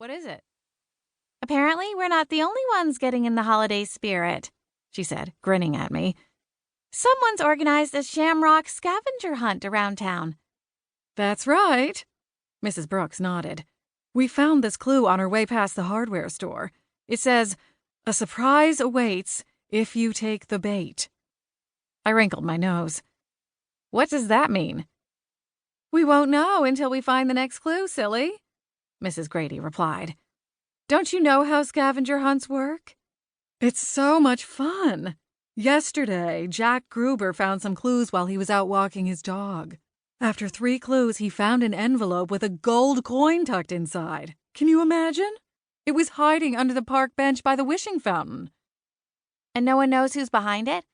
What is it? Apparently, we're not the only ones getting in the holiday spirit, she said, grinning at me. Someone's organized a shamrock scavenger hunt around town. That's right. Mrs. Brooks nodded. We found this clue on our way past the hardware store. It says, "A surprise awaits if you take the bait." I wrinkled my nose. What does that mean? We won't know until we find the next clue, silly, Mrs. Grady replied. Don't you know how scavenger hunts work? It's so much fun. Yesterday, Jack Gruber found some clues while he was out walking his dog. After 3 clues, he found an envelope with a gold coin tucked inside. Can you imagine? It was hiding under the park bench by the wishing fountain. And no one knows who's behind it?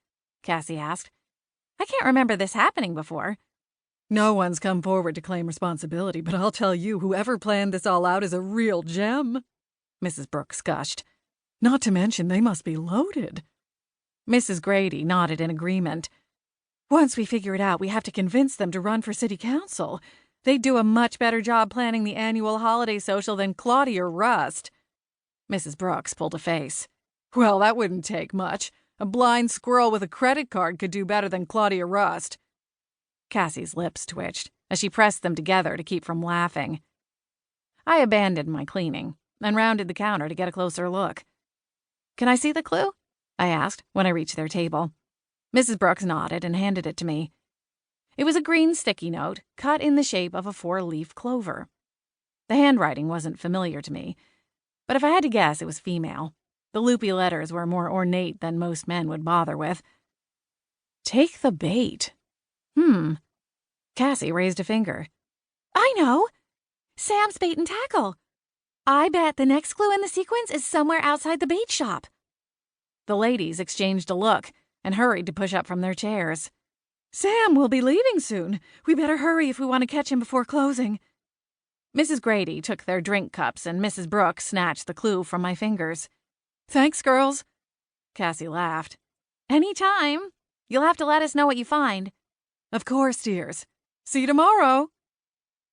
Cassie asked. I can't remember this happening before. No one's come forward to claim responsibility, but I'll tell you, whoever planned this all out is a real gem, Mrs. Brooks gushed. Not to mention they must be loaded. Mrs. Grady nodded in agreement. Once we figure it out, we have to convince them to run for city council. They'd do a much better job planning the annual holiday social than Claudia Rust. Mrs. Brooks pulled a face. Well, that wouldn't take much. A blind squirrel with a credit card could do better than Claudia Rust. Cassie's lips twitched as she pressed them together to keep from laughing. I abandoned my cleaning and rounded the counter to get a closer look. Can I see the clue? I asked when I reached their table. Mrs. Brooks nodded and handed it to me. It was a green sticky note cut in the shape of a 4-leaf clover. The handwriting wasn't familiar to me, but if I had to guess, it was female. The loopy letters were more ornate than most men would bother with. Take the bait. Cassie raised a finger. I know. Sam's bait and tackle. I bet the next clue in the sequence is somewhere outside the bait shop. The ladies exchanged a look and hurried to push up from their chairs. Sam will be leaving soon. We better hurry if we want to catch him before closing. Mrs. Grady took their drink cups and Mrs. Brooks snatched the clue from my fingers. Thanks, girls. Cassie laughed. Any time. You'll have to let us know what you find. Of course, dears. See you tomorrow.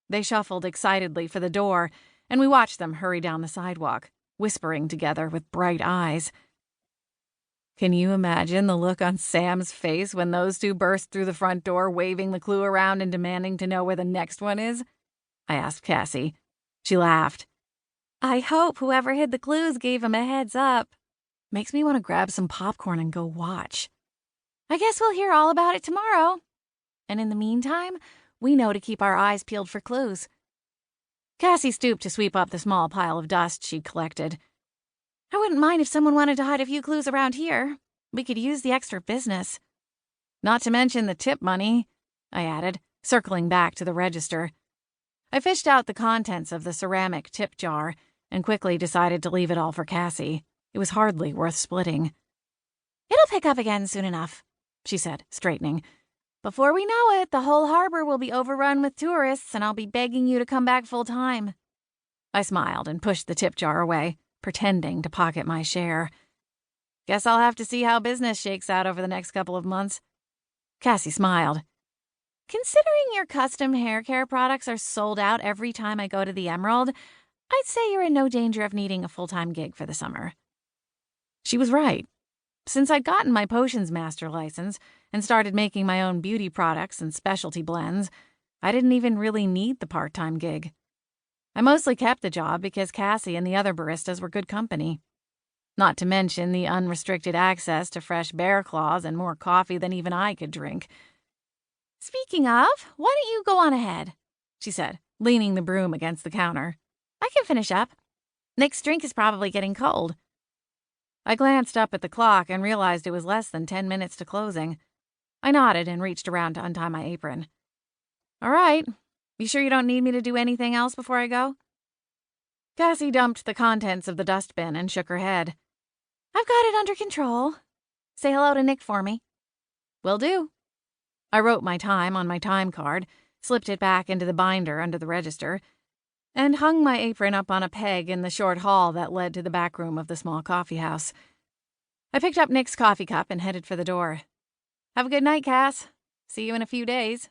They shuffled excitedly for the door, and we watched them hurry down the sidewalk, whispering together with bright eyes. Can you imagine the look on Sam's face when those two burst through the front door, waving the clue around and demanding to know where the next one is? I asked Cassie. She laughed. I hope whoever hid the clues gave him a heads up. Makes me want to grab some popcorn and go watch. I guess we'll hear all about it tomorrow. And in the meantime, we know to keep our eyes peeled for clues. Cassie stooped to sweep up the small pile of dust she'd collected. I wouldn't mind if someone wanted to hide a few clues around here. We could use the extra business. Not to mention the tip money, I added, circling back to the register. I fished out the contents of the ceramic tip jar and quickly decided to leave it all for Cassie. It was hardly worth splitting. It'll pick up again soon enough, she said, straightening. Before we know it, the whole harbor will be overrun with tourists, and I'll be begging you to come back full time. I smiled and pushed the tip jar away, pretending to pocket my share. Guess I'll have to see how business shakes out over the next couple of months. Cassie smiled. Considering your custom hair care products are sold out every time I go to the Emerald, I'd say you're in no danger of needing a full-time gig for the summer. She was right. Since I'd gotten my potions master license and started making my own beauty products and specialty blends, I didn't even really need the part-time gig. I mostly kept the job because Cassie and the other baristas were good company. Not to mention the unrestricted access to fresh bear claws and more coffee than even I could drink. Speaking of, why don't you go on ahead, she said, leaning the broom against the counter. I can finish up. Nick's drink is probably getting cold. I glanced up at the clock and realized it was less than 10 minutes to closing. I nodded and reached around to untie my apron. All right. You sure you don't need me to do anything else before I go? Cassie dumped the contents of the dustbin and shook her head. I've got it under control. Say hello to Nick for me. Will do. I wrote my time on my time card, slipped it back into the binder under the register, and hung my apron up on a peg in the short hall that led to the back room of the small coffee house. I picked up Nick's coffee cup and headed for the door. Have a good night, Cass. See you in a few days.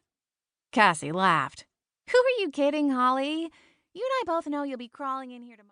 Cassie laughed. Who are you kidding, Holly? You and I both know you'll be crawling in here tomorrow.